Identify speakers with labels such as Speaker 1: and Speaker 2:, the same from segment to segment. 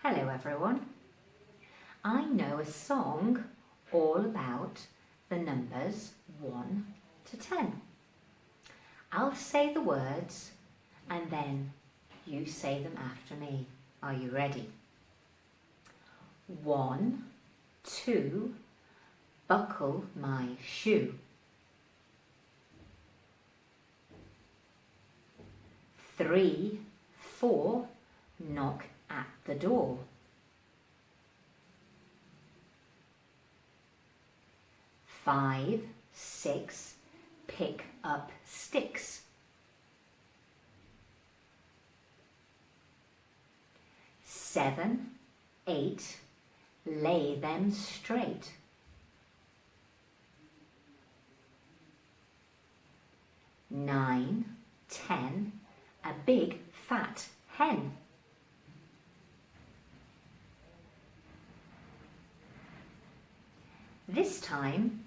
Speaker 1: Hello everyone. I know a song all about the numbers 1 to 10. I'll say the words and then you say them after me. Are you ready? 1, 2, buckle my shoe. 3, 4, knock at the door. 5, 6, pick up sticks. 7, 8, lay them straight. 9, 10, a big fat hen. 'This time,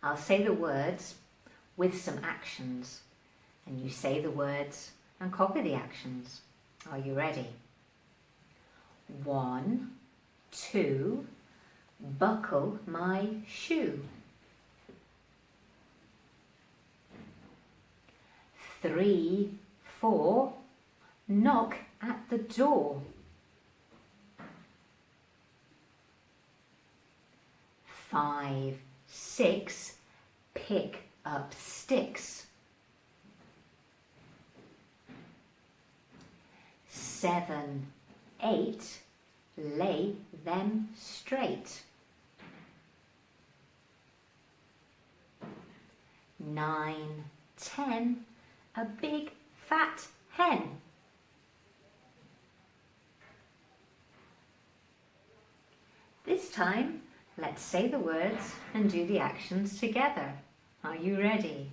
Speaker 1: I'll say the words with some actions, and you say the words and copy the actions. Are you ready? 1, 2, buckle my shoe. 3, 4, knock at the door. 5, 6, pick up sticks. 7, 8, lay them straight. 9, 10, a big fat hen. This time, let's say the words and do the actions together. Are you ready?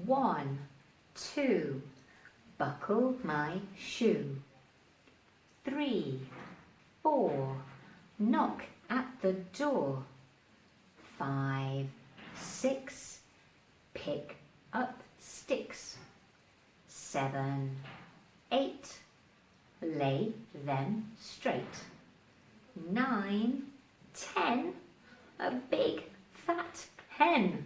Speaker 1: 1, 2, buckle my shoe. 3, 4, knock at the door. 5, 6, pick up sticks. 7, 8, lay them straight. 9, 10, a big fat hen.